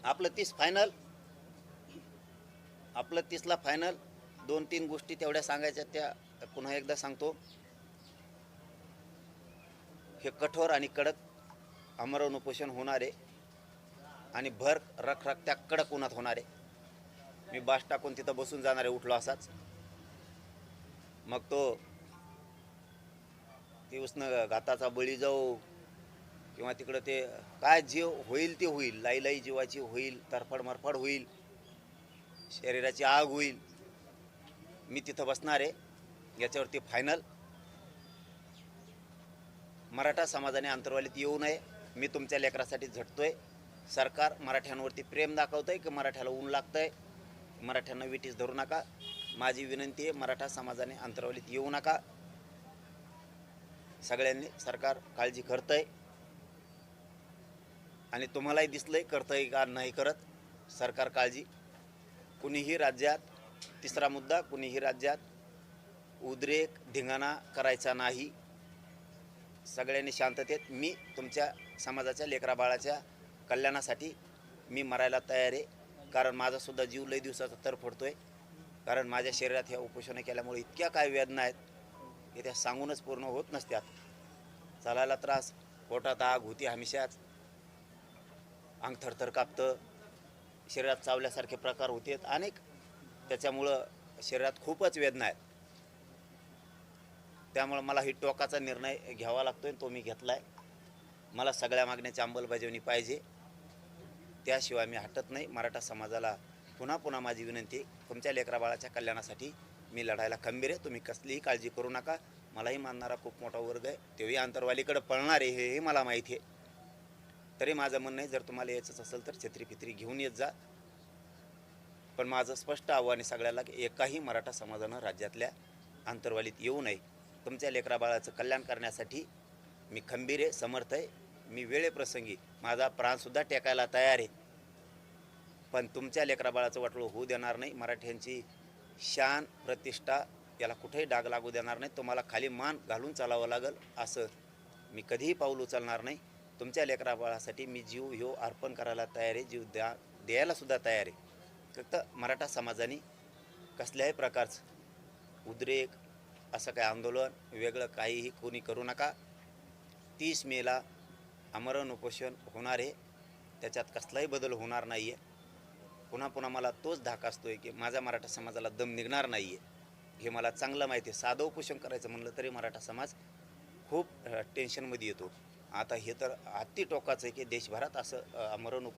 आपलं 30 फायनल, आपलं 30ला फायनल. 2-3 गोष्टी तेवढ्या सांगायच्या, त्या पुन्हा एकदा सांगतो. हे कठोर आणि कडक आमरण उपोषण होणार आहे आणि भर रखरखत्या कडक उन्हात होणार आहे. मी बास टाकून तिथं बसून जाणार आहे उठलो असाच. मग तो ती उष्ण घाताचा बळी जाऊ किंवा तिकडं ते काय जीव होईल ते होईल, लाई जीवाची होईल, तरफड मरफड होईल, शरीराची आग होईल. मी तिथं बसणार आहे. याच्यावरती फायनल. मराठा समाजाने अंतर्वालीत येऊ नये. मी तुमच्या लेकरासाठी झटतोय. सरकार मराठ्यांवरती प्रेम दाखवतंय की मराठ्याला ऊन लागतंय. मराठ्यांना विटीस धरू नका. माझी विनंती आहे, मराठा समाजाने अंतर्वालीत येऊ नका. सगळ्यांनी सरकार काळजी करतंय आणि तुम्हालाही दिसलंय करतंय का नाही करत सरकार काळजी. कुणीही राज्यात, तिसरा मुद्दा, कुणीही राज्यात उद्रेक धिंगाणा करायचा नाही. सगळ्यांनी शांततेत. मी तुमच्या समाजाच्या लेकराबाळाच्या कल्याणासाठी मी मरायला तयार आहे. कारण माझासुद्धा जीव लई दिवसाचा तडफडतोय. कारण माझ्या शरीरात ह्या उपोषणं केल्यामुळे इतक्या काय वेदना आहेत की त्या सांगूनच पूर्ण होत नसत्यात. चालायला त्रास, पोटात आग होती हमेशाच, अंग थरथर कापतं, शरीरात चावल्यासारखे प्रकार होते अनेक. त्याच्यामुळं शरीरात खूपच वेदना आहेत. त्यामुळं मला ही टोकाचा निर्णय घ्यावा लागतोय. तो मी घेतला आहे. मला सगळ्या मागण्याची अंमलबजावणी पाहिजे, त्याशिवाय मी हटत नाही. मराठा समाजाला पुन्हा पुन्हा माझी विनंती, तुमच्या लेकराबाळाच्या कल्याणासाठी मी लढायला खंबीर आहे. तुम्ही कसलीही काळजी करू नका. मलाही मानणारा खूप मोठा वर्ग आहे, तेही अंतर्वालीकडे पळणार आहे हे मला माहिती आहे. तरी माझं म्हणणं आहे, जर तुम्हाला यायचंच असेल तर छत्रीफित्री घेऊन येत जा. पण माझं स्पष्ट आव्हान आहे सगळ्याला की एकाही मराठा समाजानं राज्यातल्या अंतर्वालीत येऊ नये. तुमच्या लेकराबाळाचं कल्याण करण्यासाठी मी खंबीर आहे, समर्थ आहे. मी वेळेप्रसंगी माझा प्राणसुद्धा टेकायला तयार आहे. पण तुमच्या लेकराबाळाचं वाटोळं होऊ देणार नाही. मराठ्यांची शान प्रतिष्ठा याला कुठेही डाग लागू देणार नाही. तुम्हाला खाली मान घालून चालावं लागेल असं मी कधीही पाऊल उचलणार नाही. तुमच्या लेकराबाळासाठी मी जीव ह्यो अर्पण करायला तयार आहे, जीव द्यायलासुद्धा तयार आहे. फक्त मराठा समाजाने कसल्याही प्रकारचं उद्रेक, असं काय आंदोलन वेगळं काहीही कोणी करू नका. 30 मेला आमरण उपोषण होणार आहे, त्याच्यात कसलाही बदल होणार नाही आहे. पुन्हा पुन्हा मला तोच धाक असतोय की माझ्या मराठा समाजाला दम निघणार नाही आहे, हे मला चांगलं माहिती आहे. साधं उपोषण करायचं म्हणलं तरी मराठा समाज खूप टेन्शनमध्ये येतो. आता हे तर अति टोकाचं आहे की देशभरात असं आमरण